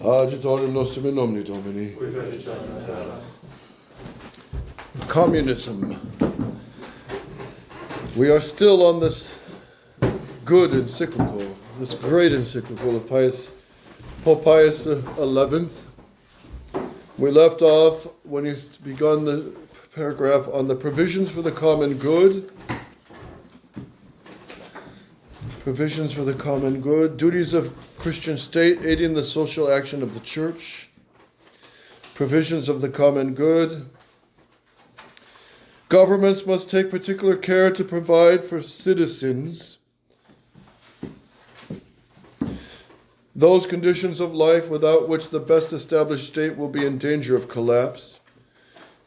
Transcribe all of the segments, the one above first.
Agitorium nostrum in nomine Domini. Communism. We are still on this good encyclical, this great encyclical of Pope Pius XI. We left off when he's begun the paragraph on the provisions for the common good. Provisions for the common good, duties of Christian state, aiding the social action of the church. Provisions of the common good. Governments must take particular care to provide for citizens those conditions of life without which the best established state will be in danger of collapse,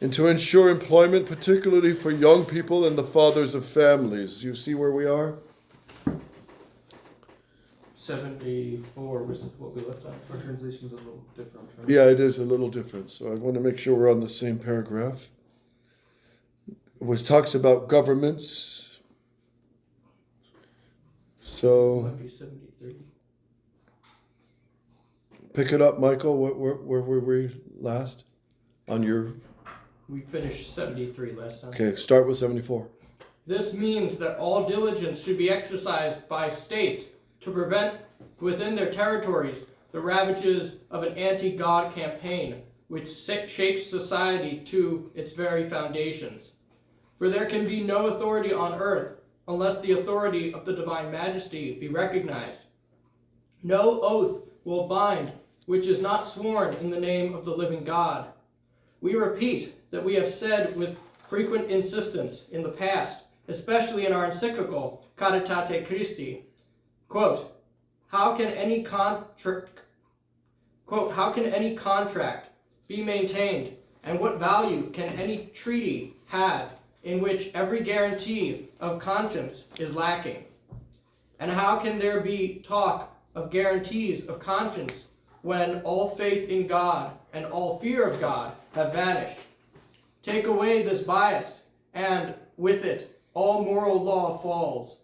and to ensure employment, particularly for young people and the fathers of families. You see where we are? 74 was what we left on. Our translation was a little different. Right? Yeah, it is a little different. So I want to make sure we're on the same paragraph. Which talks about governments. So Might be 73. pick it up, Michael. Where were we last? On your... We finished 73 last time. Okay, start with 74. This means that all diligence should be exercised by states to prevent within their territories the ravages of an anti-God campaign which shakes society to its very foundations. For there can be no authority on earth unless the authority of the divine majesty be recognized. No oath will bind which is not sworn in the name of the living God. We repeat that we have said with frequent insistence in the past, especially in our encyclical Caritate Christi, quote, how can any contract be maintained, and what value can any treaty have in which every guarantee of conscience is lacking? And how can there be talk of guarantees of conscience when all faith in God and all fear of God have vanished? Take away this bias, and with it all moral law falls,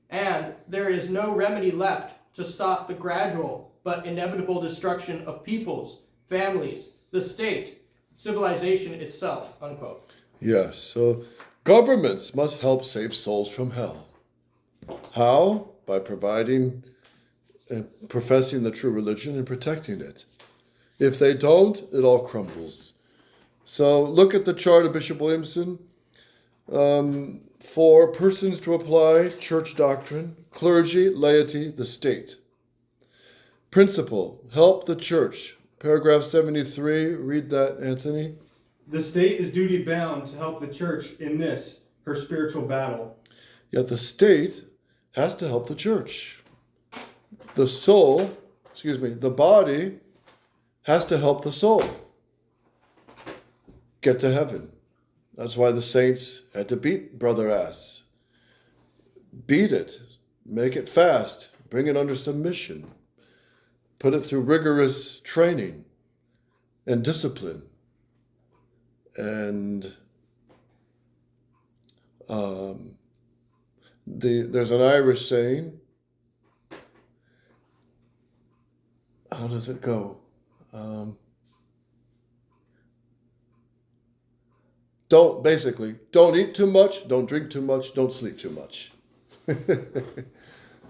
and there is no remedy left to stop the gradual but inevitable destruction of peoples, families, the state, civilization itself, unquote. Yes, so governments must help save souls from hell. How? By providing and professing the true religion and protecting it. If they don't, it all crumbles. So look at the chart of Bishop Williamson. For persons to apply church doctrine, clergy, laity, the state. Principle, help the church. Paragraph 73, read that, Anthony. The state is duty bound to help the church in this, her spiritual battle. Yet the state has to help the church. The body has to help the soul get to heaven. That's why the saints had to beat brother ass. Beat it, make it fast, bring it under submission, put it through rigorous training and discipline. And there's an Irish saying, how does it go? Don't eat too much, don't drink too much, don't sleep too much.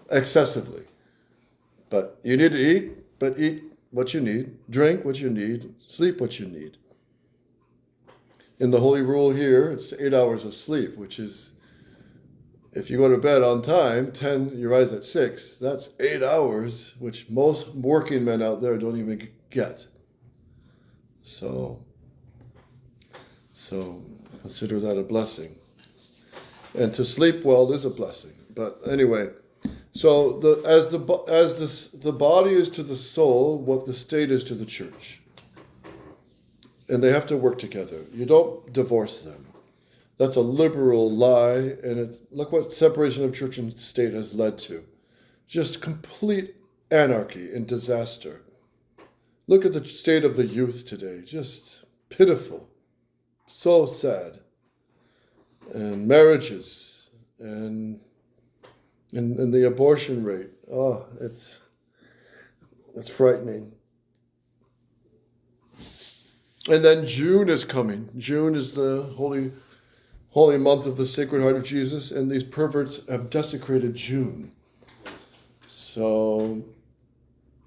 Excessively. But you need to eat, but eat what you need, drink what you need, sleep what you need. In the Holy Rule here, it's 8 hours of sleep, which is, if you go to bed on time, 10, you rise at 6, that's 8 hours, which most working men out there don't even get. So consider that a blessing. And to sleep well is a blessing. But anyway, so as the body is to the soul, what the state is to the church. And they have to work together. You don't divorce them. That's a liberal lie, and look what separation of church and state has led to. Just complete anarchy and disaster. Look at the state of the youth today, just pitiful, so sad. And marriages, and the abortion rate, it's frightening. And then June is coming. June is the holy month of the Sacred Heart of Jesus, and these perverts have desecrated June. So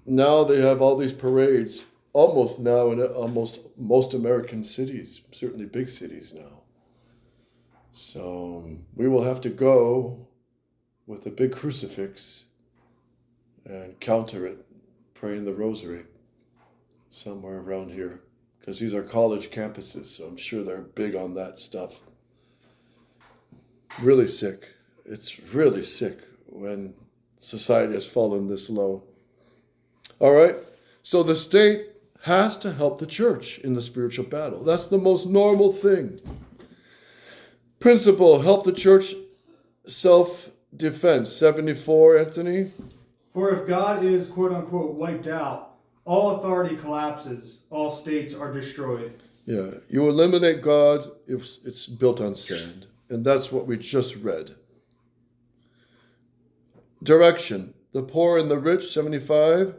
now they have all these parades, almost now in almost most American cities, certainly big cities now. So we will have to go with a big crucifix and counter it, praying the rosary somewhere around here. Because these are college campuses, so I'm sure they're big on that stuff. Really sick. It's really sick when society has fallen this low. All right, so the state has to help the church in the spiritual battle. That's the most normal thing. Principle, help the church self-defense. 74, Anthony? For if God is, quote unquote, wiped out, all authority collapses, all states are destroyed. Yeah, you eliminate God if it's built on sand. And that's what we just read. Direction, the poor and the rich, 75.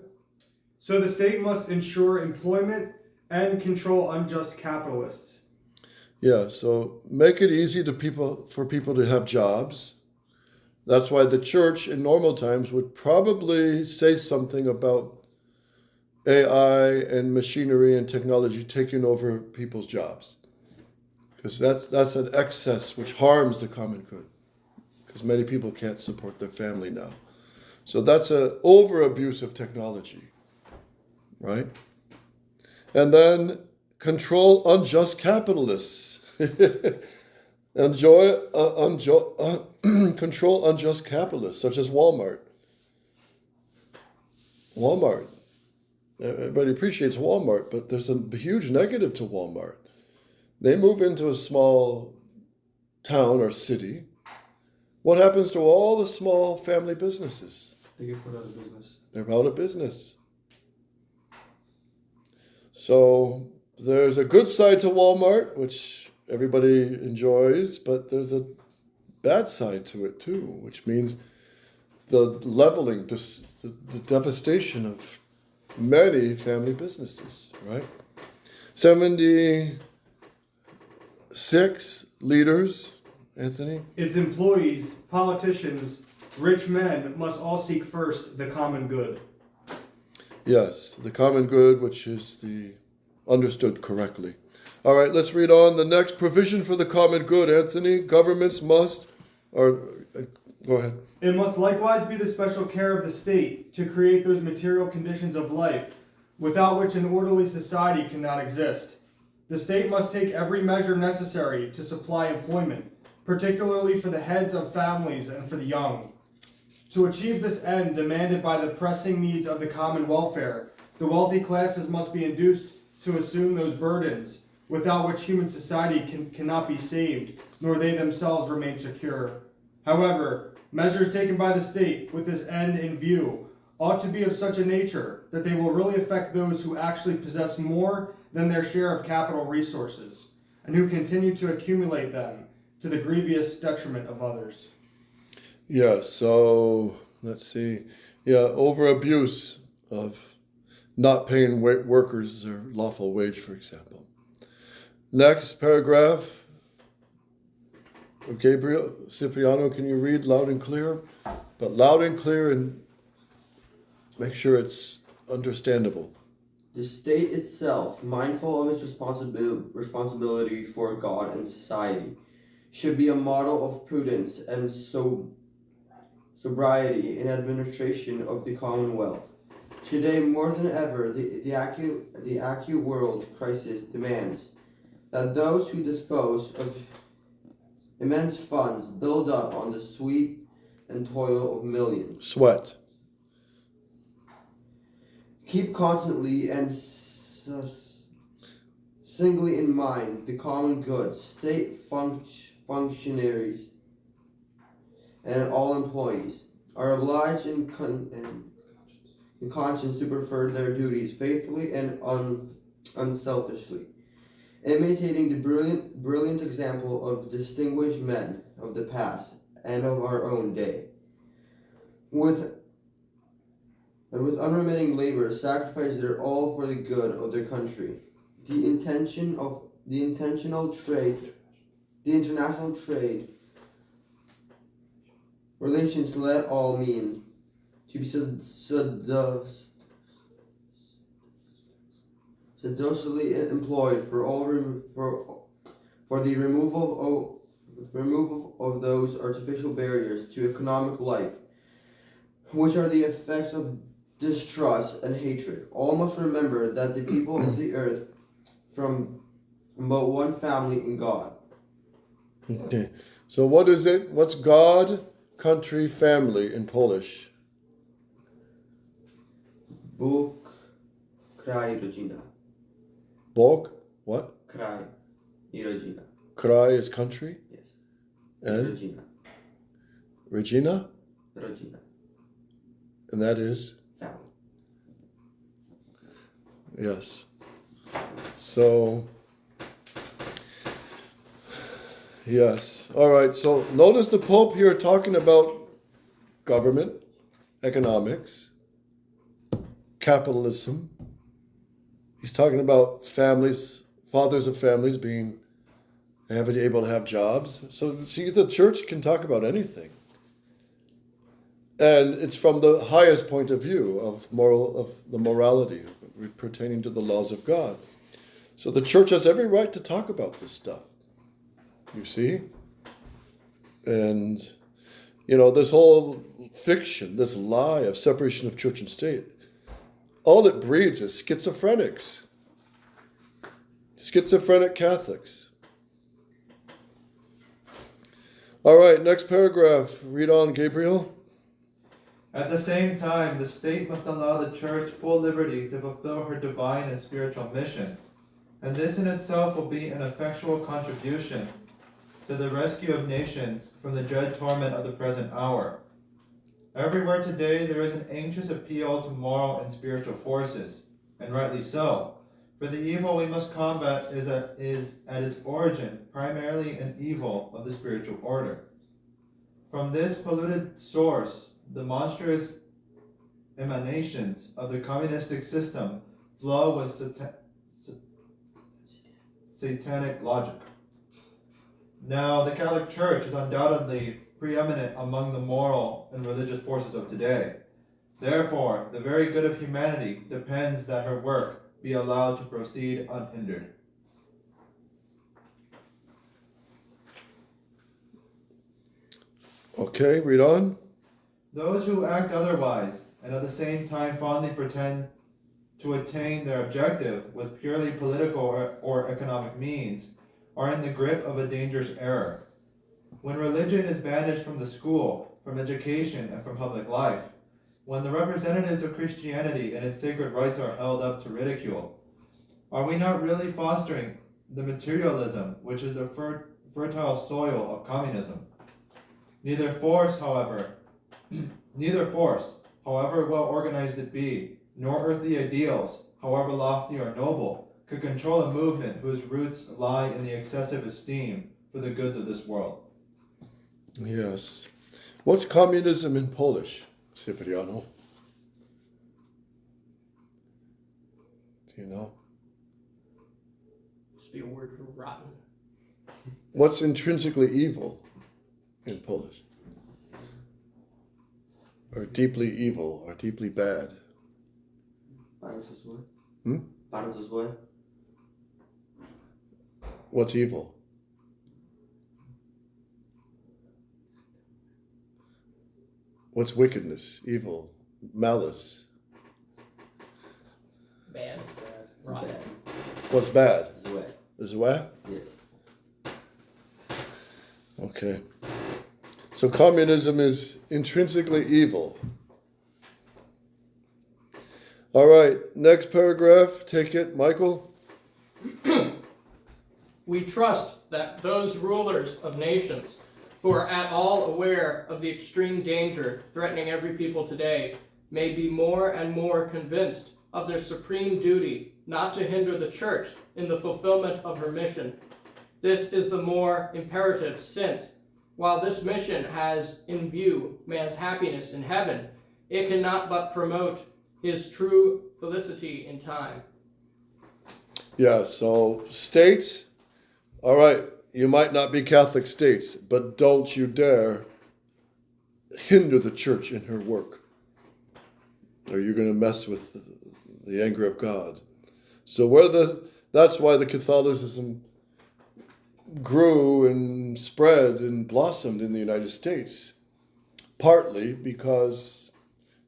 So the state must ensure employment and control unjust capitalists. Yeah, so make it easy for people to have jobs. That's why the church in normal times would probably say something about AI and machinery and technology taking over people's jobs. Because that's an excess which harms the common good. Because many people can't support their family now. So that's an over-abuse of technology, right? And then control unjust capitalists. Control unjust capitalists, such as Walmart. Walmart. Everybody appreciates Walmart, but there's a huge negative to Walmart. They move into a small town or city. What happens to all the small family businesses? They get put out of business. They're out of business. So there's a good side to Walmart, which everybody enjoys, but there's a bad side to it too, which means the leveling, the devastation of many family businesses, right? 76 leaders, Anthony? Its employees, politicians, rich men must all seek first the common good. Yes, the common good, which is the understood correctly. All right, let's read on. The next provision for the common good, Anthony. Governments must, go ahead. It must likewise be the special care of the state to create those material conditions of life without which an orderly society cannot exist. The state must take every measure necessary to supply employment, particularly for the heads of families and for the young. To achieve this end demanded by the pressing needs of the common welfare, the wealthy classes must be induced to assume those burdens, without which human society cannot be saved, nor they themselves remain secure. However, measures taken by the state with this end in view ought to be of such a nature that they will really affect those who actually possess more than their share of capital resources, and who continue to accumulate them to the grievous detriment of others. Yeah, so let's see. Yeah, over abuse of not paying workers their lawful wage, for example. Next paragraph. Gabriel, Cipriano, can you read loud and clear? But loud and clear and make sure it's understandable. The state itself, mindful of its responsibility for God and society, should be a model of prudence and sobriety in administration of the commonwealth. Today, more than ever, the acute world crisis demands that those who dispose of immense funds build up on the sweat and toil of millions. Sweat. Keep constantly and singly in mind the common good. State functionaries and all employees are obliged in conscience to prefer their duties faithfully and unselfishly, imitating the brilliant example of distinguished men of the past and of our own day. With unremitting labor, sacrifice their all for the good of their country. the international trade relations let all mean to be sedulously employed for the removal of those artificial barriers to economic life, which are the effects of distrust and hatred. All must remember that the people of the earth from but one family in God. Okay. So what is it? What's God, country, family in Polish? Bóg, kraj, rodzina. Bog? What? Kraj i rodzina. Kraj is country? Yes. And Rodzina. Regina? Rodzina. And that is? Family. Yes. So, yes. All right. So notice the Pope here talking about government, economics, capitalism. He's talking about families, fathers of families being able to have jobs. So see, the church can talk about anything. And it's from the highest point of view of the morality pertaining to the laws of God. So the church has every right to talk about this stuff. You see? And, this whole fiction, this lie of separation of church and state, all it breeds is schizophrenics. Schizophrenic Catholics. All right, next paragraph. Read on, Gabriel. At the same time, the state must allow the church full liberty to fulfill her divine and spiritual mission, and this in itself will be an effectual contribution to the rescue of nations from the dread torment of the present hour. Everywhere today there is an anxious appeal to moral and spiritual forces, and rightly so, for the evil we must combat is at its origin primarily an evil of the spiritual order. From this polluted source, the monstrous emanations of the communistic system flow with satanic logic. Now, the Catholic Church is undoubtedly preeminent among the moral and religious forces of today. Therefore, the very good of humanity depends that her work be allowed to proceed unhindered. Okay, read on. Those who act otherwise, and at the same time fondly pretend to attain their objective with purely political or economic means, are in the grip of a dangerous error. When religion is banished from the school, from education, and from public life, when the representatives of Christianity and its sacred rights are held up to ridicule, are we not really fostering the materialism which is the fertile soil of communism? Neither force, however well organized it be, nor earthly ideals, however lofty or noble, could control a movement whose roots lie in the excessive esteem for the goods of this world. Yes. What's communism in Polish, Cipriano? Do you know? Must be a word for rotten. What's intrinsically evil in Polish? Or deeply evil, or deeply bad? Bardzo złe. Hmm? Bardzo złe. What's evil? What's wickedness, evil, malice? Bad. Rotten. What's bad? Złe. Złe? Yes. Okay. So communism is intrinsically evil. All right, next paragraph. Take it, Michael. We trust that those rulers of nations who are at all aware of the extreme danger threatening every people today may be more and more convinced of their supreme duty not to hinder the church in the fulfillment of her mission. This is the more imperative since, while this mission has in view man's happiness in heaven, it cannot but promote his true felicity in time. Yeah, so states, all right, you might not be Catholic states, but don't you dare hinder the church in her work, or you're going to mess with the anger of God. So that's why the Catholicism grew and spread and blossomed in the United States, partly because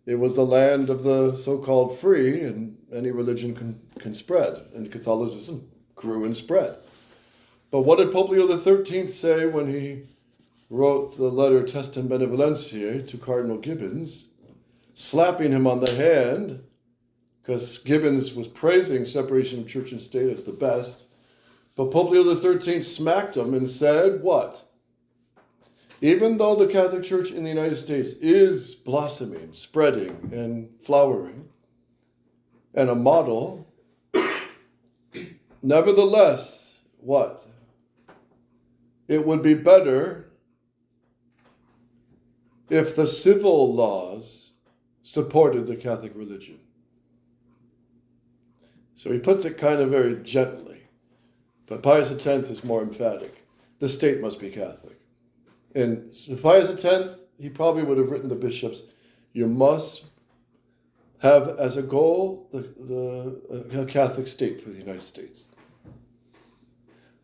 it was the land of the so-called free, and any religion can spread, and Catholicism grew and spread. But what did Pope Leo XIII say when he wrote the letter Testem Benevolentiae to Cardinal Gibbons, slapping him on the hand, because Gibbons was praising separation of church and state as the best, but Pope Leo XIII smacked him and said, what? Even though the Catholic Church in the United States is blossoming, spreading, and flowering, and a model, nevertheless, what? It would be better if the civil laws supported the Catholic religion. So he puts it kind of very gently, but Pius X is more emphatic. The state must be Catholic. And Pius X, he probably would have written the bishops, you must have as a goal the Catholic state for the United States.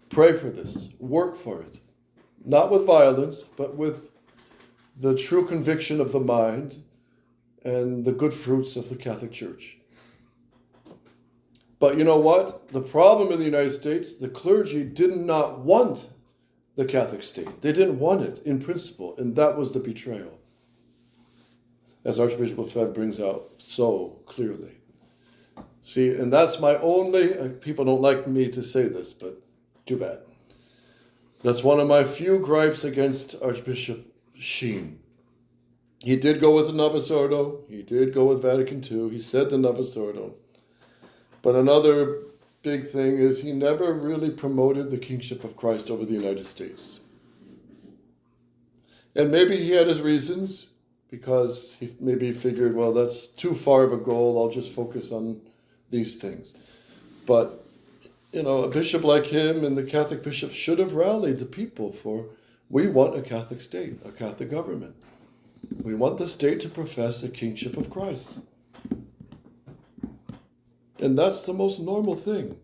Pray for this, work for it, not with violence, but with the true conviction of the mind and the good fruits of the Catholic Church. But you know what? The problem in the United States, the clergy did not want the Catholic state. They didn't want it in principle, and that was the betrayal, as Archbishop Lefebvre brings out so clearly. See, and that's my only, people don't like me to say this, but too bad. That's one of my few gripes against Archbishop Sheen. He did go with the Novus Ordo. He did go with Vatican II. He said the Novus Ordo. But another big thing is he never really promoted the kingship of Christ over the United States. And maybe he had his reasons, because he maybe figured, well, that's too far of a goal. I'll just focus on these things. But, you know, a bishop like him and the Catholic bishops should have rallied the people for, we want a Catholic state, a Catholic government. We want the state to profess the kingship of Christ. And that's the most normal thing,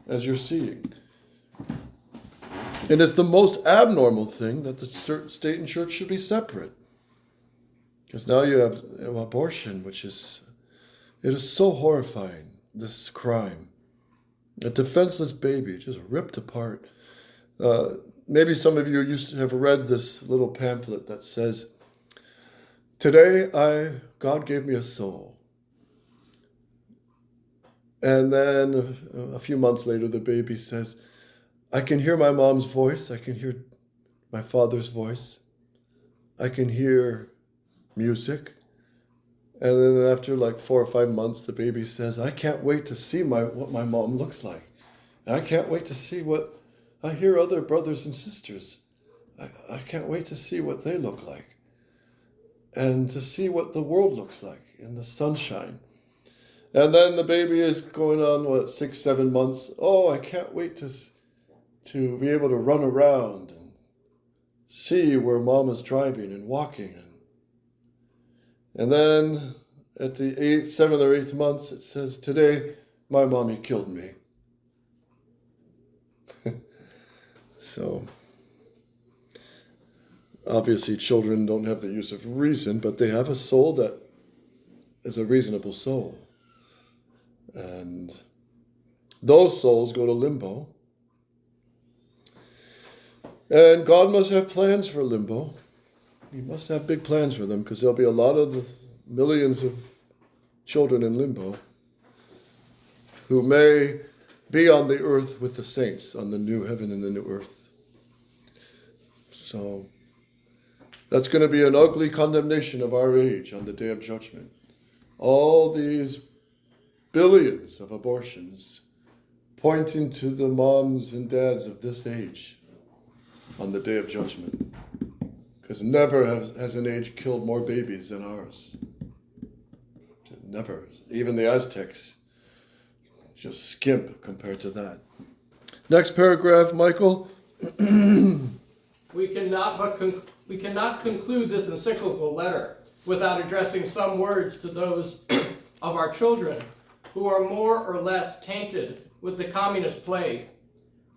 as you're seeing. And it's the most abnormal thing that the state and church should be separate. Because now you have abortion, it is so horrifying, this crime. A defenseless baby just ripped apart. Maybe some of you used to have read this little pamphlet that says, today God gave me a soul. And then a few months later, the baby says, I can hear my mom's voice. I can hear my father's voice. I can hear music. And then after like 4 or 5 months, the baby says, I can't wait to see what my mom looks like. And I can't wait to see what I hear other brothers and sisters. I can't wait to see what they look like. And to see what the world looks like in the sunshine. And then the baby is going on, 6, 7 months. Oh, I can't wait to be able to run around and see where mom is driving and walking. And then at the 7th or 8th months, it says, today my mommy killed me. So, obviously children don't have the use of reason, but they have a soul that is a reasonable soul. And those souls go to limbo. And God must have plans for limbo. He must have big plans for them, because there'll be a lot of the millions of children in limbo who may be on the earth with the saints, on the new heaven and the new earth. So that's going to be an ugly condemnation of our age on the day of judgment. All these billions of abortions pointing to the moms and dads of this age on the day of judgment. Because never has an age killed more babies than ours. Never. Even the Aztecs just skimp compared to that. Next paragraph, Michael. We cannot conclude this encyclical letter without addressing some words to those of our children who are more or less tainted with the communist plague.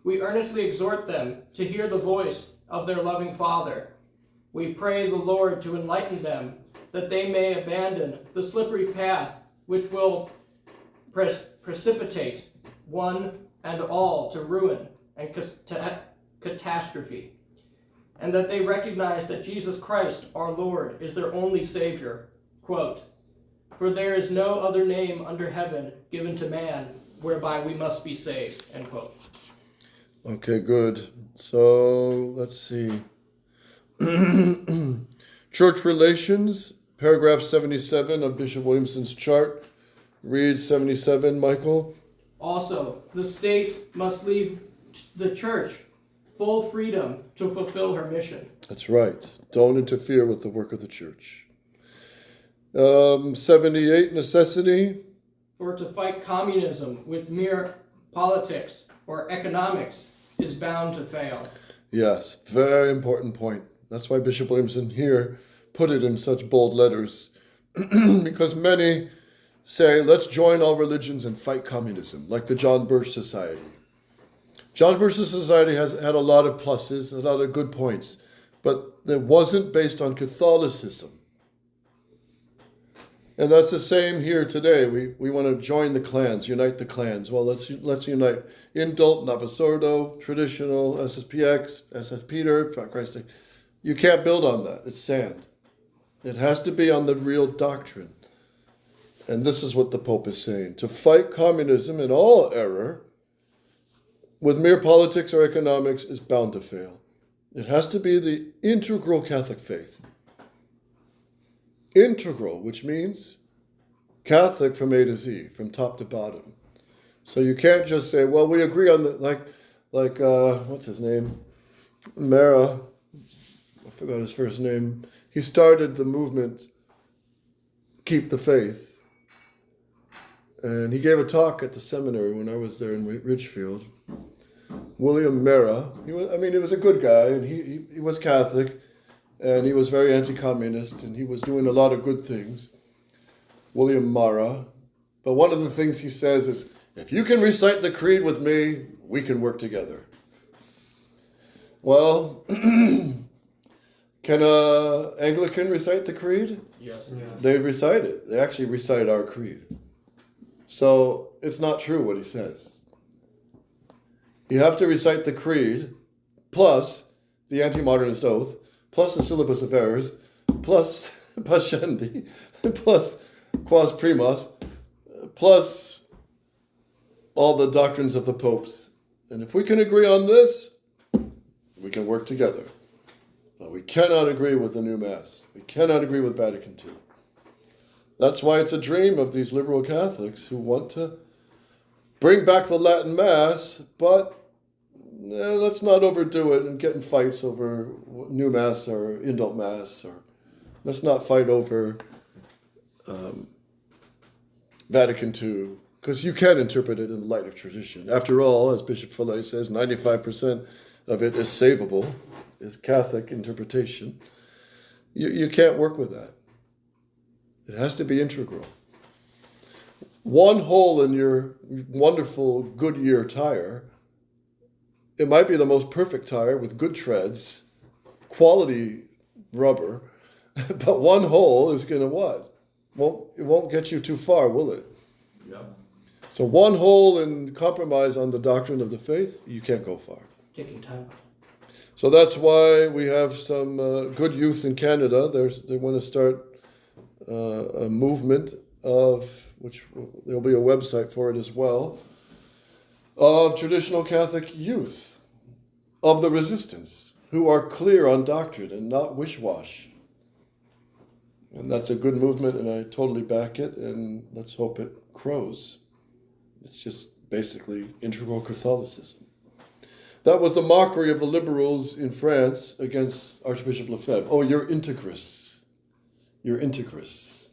We earnestly exhort them to hear the voice of their loving Father. We pray the Lord to enlighten them, that they may abandon the slippery path which will precipitate one and all to ruin and to catastrophe, and that they recognize that Jesus Christ, our Lord, is their only Savior. Quote, "For there is no other name under heaven given to man whereby we must be saved." End quote. Okay, good. So let's see. Church relations, paragraph 77 of Bishop Williamson's chart. Read 77, Michael. Also, the state must leave the church full freedom to fulfill her mission. That's right. Don't interfere with the work of the church. 78, necessity. For to fight communism with mere politics or economics is bound to fail. Yes, very important point. That's why Bishop Williamson here put it in such bold letters. Because many say, let's join all religions and fight communism, like the John Birch Society. John Birch's Society has had a lot of pluses, a lot of good points, but it wasn't based on Catholicism. And that's the same here today. We want to join the clans, unite the clans. Well, let's unite Indult, Novus Ordo, traditional, SSPX, SS Peter, for Christ's sake. You can't build on that. It's sand. It has to be on the real doctrine. And this is what the Pope is saying. To fight communism in all error with mere politics or economics is bound to fail. It has to be the integral Catholic faith. Integral, which means Catholic from A to Z, from top to bottom. So you can't just say, well, we agree on the, like what's his name? Mara, I forgot his first name. He started the movement, Keep the Faith. And he gave a talk at the seminary when I was there in Ridgefield. William Mara, he was a good guy, and he was Catholic, and he was very anti-communist, and he was doing a lot of good things. William Mara. But one of the things he says is, if you can recite the creed with me, we can work together. Well, can an Anglican recite the creed? Yes. Yeah. They recite it. They actually recite our creed. So it's not true what he says. You have to recite the creed, plus the anti-modernist oath, plus the syllabus of errors, plus Pascendi, plus Quas Primas, plus all the doctrines of the popes. And if we can agree on this, we can work together. But we cannot agree with the new Mass. We cannot agree with Vatican II. That's why it's a dream of these liberal Catholics who want to bring back the Latin Mass, but let's not overdo it and get in fights over new Mass or indult Mass, or let's not fight over Vatican II, because you can interpret it in the light of tradition. After all, as Bishop Fillet says, 95% of it is savable, is Catholic interpretation. You can't work with that. It has to be integral. One hole in your wonderful Goodyear tire, it might be the most perfect tire with good treads, quality rubber, but one hole is going to what? It won't get you too far, will it? Yeah. So one hole in compromise on the doctrine of the faith, you can't go far. Taking time. So that's why we have some good youth in Canada. They want to start a movement of, which there'll be a website for it as well, of traditional Catholic youth of the resistance who are clear on doctrine and not wish-wash. And that's a good movement, and I totally back it, and let's hope it grows. It's just basically integral Catholicism. That was the mockery of the liberals in France against Archbishop Lefebvre. Oh, you're integrists. You're integrists.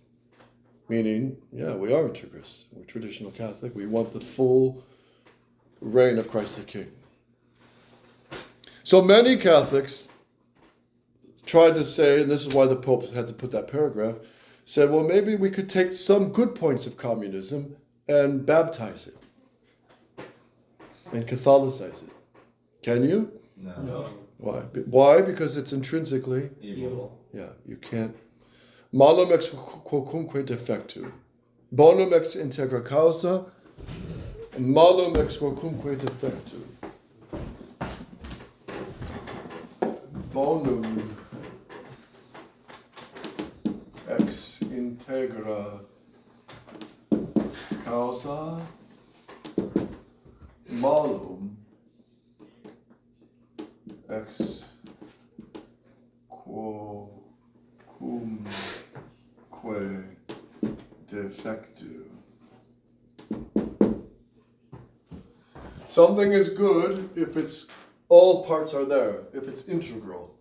Meaning, yeah, we are integrists. We're traditional Catholic. We want the full reign of Christ the King. So many Catholics tried to say, and this is why the Pope had to put that paragraph, said, well, maybe we could take some good points of communism and baptize it and Catholicize it. Can you? No. Why? Why? Because it's intrinsically Evil. Yeah, you can't. Malum ex quocumque defectu. Bonum ex integra causa. Malum ex quocumque defectu. Bonum ex integra causa. Malum ex quocumque defectu. Something is good if it's all parts are there, if it's integral.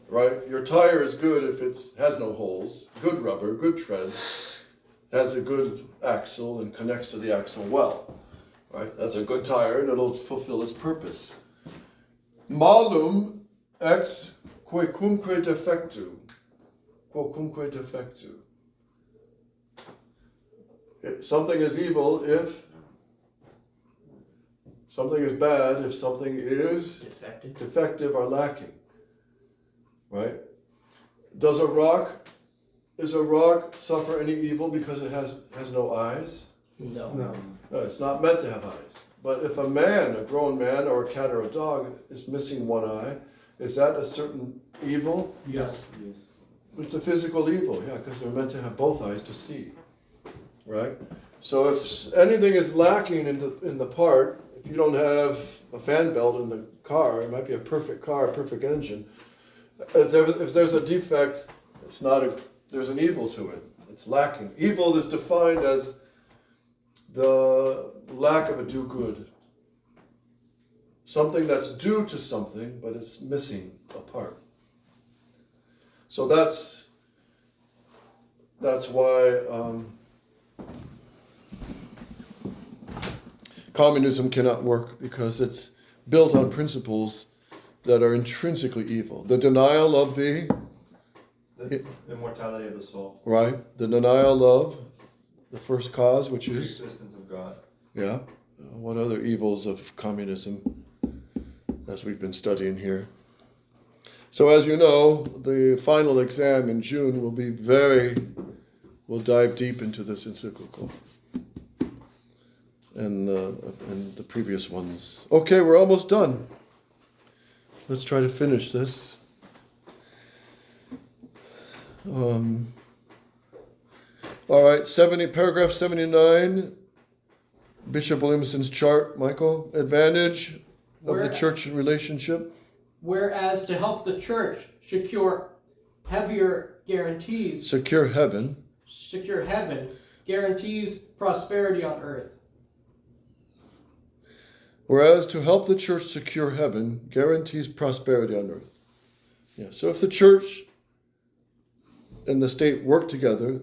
Right? Your tire is good if it has no holes, good rubber, good tread, has a good axle and connects to the axle well. Right? That's a good tire and it'll fulfill its purpose. Malum ex quocumque defectu. Quocumque defectu. Something is evil if something is bad, if something is defective or lacking. Right? Is a rock suffer any evil because it has no eyes? No. No, it's not meant to have eyes. But if a grown man, or a cat or a dog is missing one eye, is that a certain evil? Yes. It's a physical evil, yeah, because they're meant to have both eyes to see, right? So if anything is lacking in the part, if you don't have a fan belt in the car, it might be a perfect car, a perfect engine. If there's a defect, there's an evil to it. It's lacking. Evil is defined as the lack of a do good. Something that's due to something, but it's missing a part. So that's why communism cannot work, because it's built on principles that are intrinsically evil. The denial of the immortality of the soul. Right, the denial of the first cause, which The is existence of God. yeah. What other evils of communism, as we've been studying here? So as you know, the final exam in June will dive deep into this encyclical and the previous ones. Okay, we're almost done. Let's try to finish this. All right, paragraph 79, Bishop Williamson's chart, Michael. Advantage of the church relationship. Whereas to help the church secure guarantees, Secure heaven. guarantees prosperity on earth. Whereas to help the church secure heaven guarantees prosperity on earth. Yeah. So if the church and the state work together,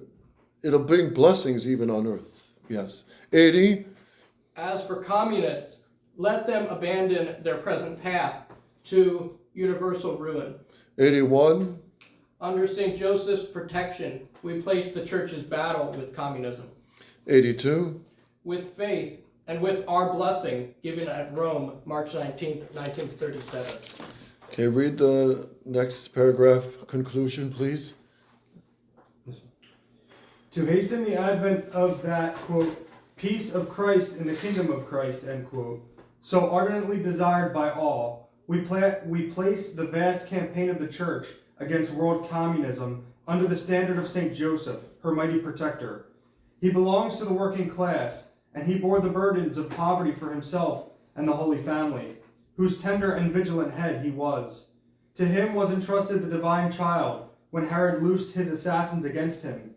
it'll bring blessings even on earth. Yes. 80. As for communists, let them abandon their present path to universal ruin. 81. Under St. Joseph's protection, we place the church's battle with communism. 82. With faith and with our blessing given at Rome, March 19th, 1937. Okay, read the next paragraph conclusion, please. To hasten the advent of that, quote, peace of Christ in the kingdom of Christ, end quote, so ardently desired by all, we place the vast campaign of the Church against world communism under the standard of St. Joseph, her mighty protector. He belongs to the working class, and he bore the burdens of poverty for himself and the Holy Family, whose tender and vigilant head he was. To him was entrusted the divine child when Herod loosed his assassins against him.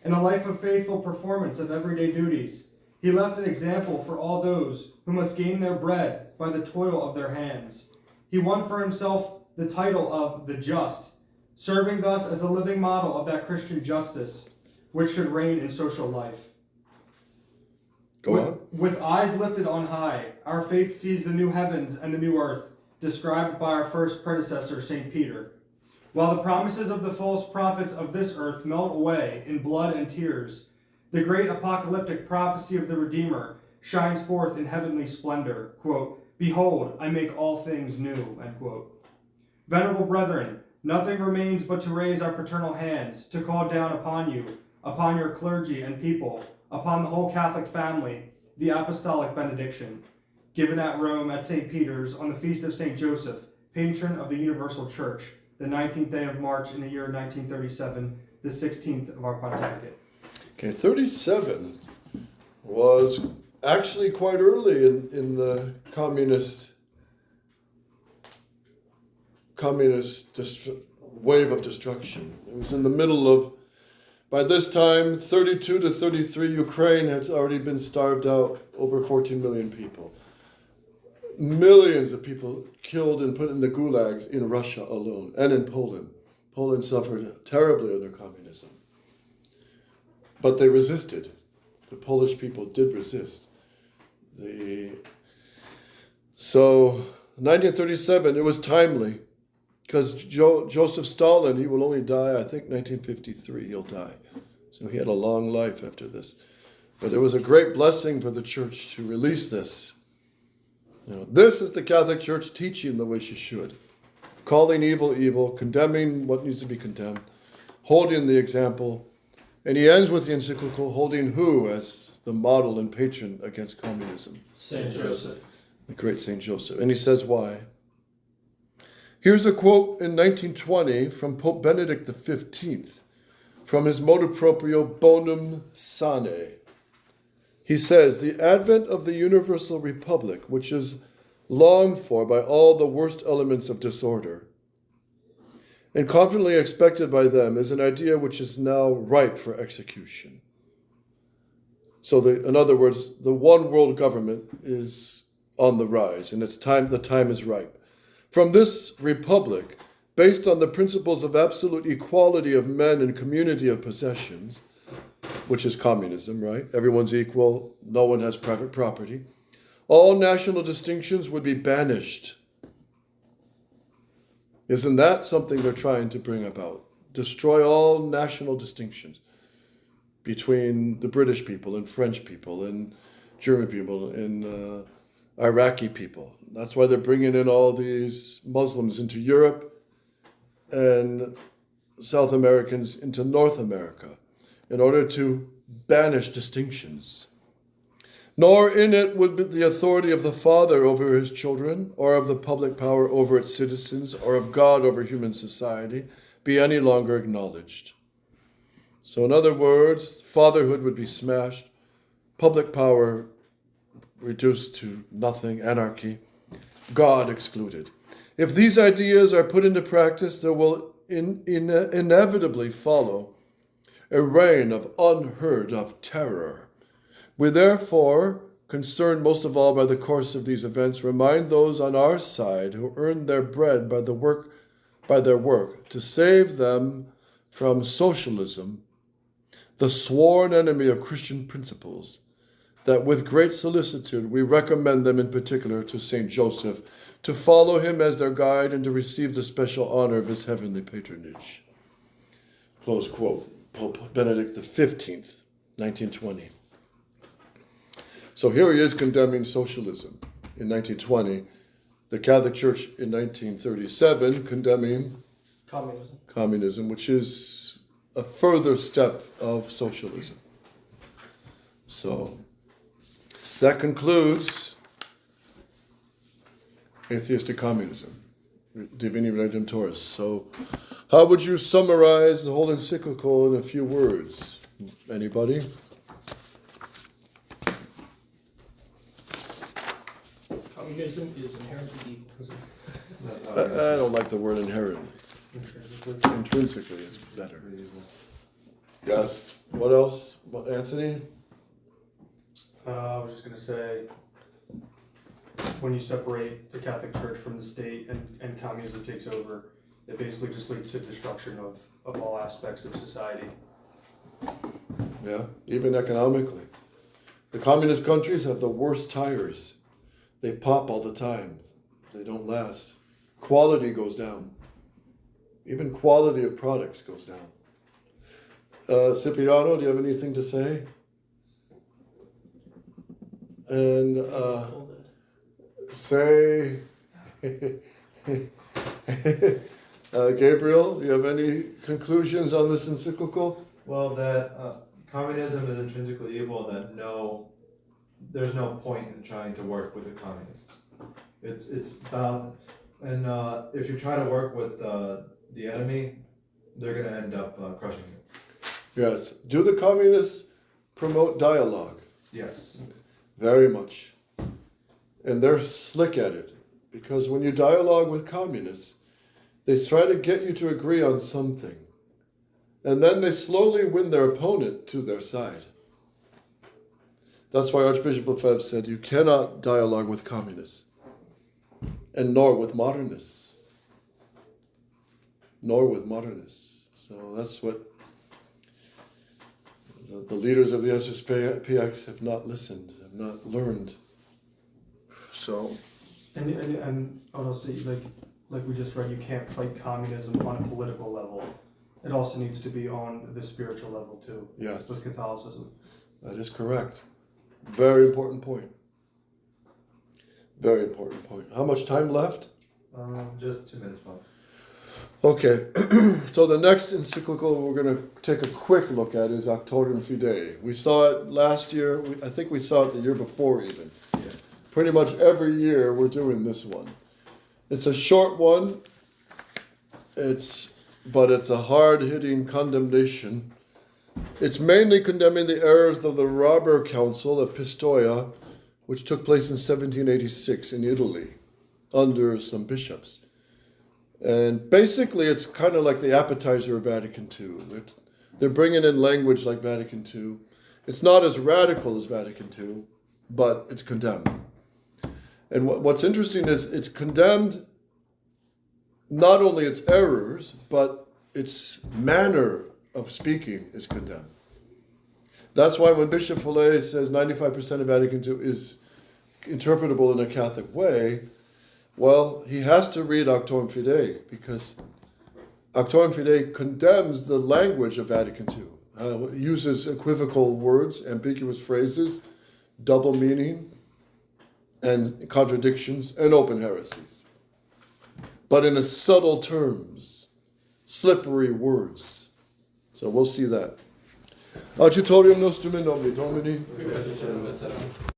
In a life of faithful performance of everyday duties, he left an example for all those who must gain their bread by the toil of their hands. He won for himself the title of the Just, serving thus as a living model of that Christian justice which should reign in social life. Go on. With eyes lifted on high, our faith sees the new heavens and the new earth, described by our first predecessor, St. Peter. While the promises of the false prophets of this earth melt away in blood and tears, the great apocalyptic prophecy of the Redeemer shines forth in heavenly splendor. Quote, "Behold, I make all things new." End quote. Venerable brethren, nothing remains but to raise our paternal hands, to call down upon you, upon your clergy and people, upon the whole Catholic family, the apostolic benediction, given at Rome at St. Peter's on the feast of St. Joseph, patron of the Universal Church, the 19th day of March in the year 1937, the 16th of our pontificate. Okay, 37 was actually quite early in the communist wave of destruction. It was in the middle of, by this time, 32 to 33, Ukraine had already been starved out, over 14 million people. Millions of people killed and put in the gulags in Russia alone, and in Poland. Poland suffered terribly under communism. But they resisted. The Polish people did resist. So, 1937, it was timely, because Joseph Stalin, he will only die, I think 1953, he'll die. So he had a long life after this. But it was a great blessing for the church to release this. You know, this is the Catholic Church teaching the way she should. Calling evil evil, condemning what needs to be condemned, holding the example. And he ends with the encyclical holding who as the model and patron against communism? Saint Joseph. The great Saint Joseph. And he says why. Here's a quote in 1920 from Pope Benedict XV, from his motu proprio Bonum Sane. He says, "The advent of the universal republic, which is longed for by all the worst elements of disorder, and confidently expected by them, is an idea which is now ripe for execution." So, in other words, the one world government is on the rise, and the time is ripe. From this republic, based on the principles of absolute equality of men and community of possessions, which is communism, right? Everyone's equal, no one has private property. All national distinctions would be banished. Isn't that something they're trying to bring about? Destroy all national distinctions between the British people and French people and German people and Iraqi people. That's why they're bringing in all these Muslims into Europe and South Americans into North America in order to banish distinctions. Nor in it would the authority of the Father over his children, or of the public power over its citizens, or of God over human society be any longer acknowledged. So in other words, fatherhood would be smashed, public power reduced to nothing, anarchy, God excluded. If these ideas are put into practice, there will inevitably follow a reign of unheard of terror. We therefore, concerned most of all by the course of these events, remind those on our side who earn their bread by their work to save them from socialism, the sworn enemy of Christian principles, that with great solicitude we recommend them in particular to St. Joseph, to follow him as their guide and to receive the special honor of his heavenly patronage. Close quote. Pope Benedict XV, 1920. So here he is condemning socialism in 1920. The Catholic Church in 1937 condemning communism, which is a further step of socialism. So that concludes atheistic communism, Divini Redemptoris. So how would you summarize the whole encyclical in a few words? Anybody? Communism is inherently evil. I don't like the word inherently. Intrinsically is better. Yes. What else? Anthony? I was just going to say, when you separate the Catholic Church from the state and communism takes over, They basically just lead to destruction of all aspects of society. Yeah, even economically. The communist countries have the worst tires. They pop all the time. They don't last. Quality goes down. Even quality of products goes down. Cipriano, do you have anything to say? And say, Gabriel, do you have any conclusions on this encyclical? Well, that communism is intrinsically evil, that there's no point in trying to work with the communists. It's bound, and if you try to work with the enemy, they're going to end up crushing you. Yes. Do the communists promote dialogue? Yes. Very much. And they're slick at it. Because when you dialogue with communists, they try to get you to agree on something. And then they slowly win their opponent to their side. That's why Archbishop Lefebvre said you cannot dialogue with communists. And nor with modernists. Nor with modernists. So that's what the leaders of the SSPX have not listened, have not learned. So, And honestly, like we just read, you can't fight communism on a political level. It also needs to be on the spiritual level too. yes, With Catholicism. that is correct. Very important point. Very important point. How much time left? Just 2 minutes, Bob. Okay, so the next encyclical we're going to take a quick look at is Auctorium Fidei. We saw it last year. I think we saw it the year before even. Yeah. Pretty much every year we're doing this one. It's a short one. But it's a hard-hitting condemnation. It's mainly condemning the errors of the Robber Council of Pistoia, which took place in 1786 in Italy, under some bishops. And basically, it's kind of like the appetizer of Vatican II. They're bringing in language like Vatican II. It's not as radical as Vatican II, but it's condemned. And what's interesting is it's condemned not only its errors, but its manner of speaking is condemned. That's why when Bishop Follet says 95% of Vatican II is interpretable in a Catholic way, well, he has to read Auctorium Fidei, because Auctorium Fidei condemns the language of Vatican II. Uses equivocal words, ambiguous phrases, double meaning, and contradictions, and open heresies. But in a subtle terms, slippery words. So we'll see that. Adjutorium nostrum in nomine Domini.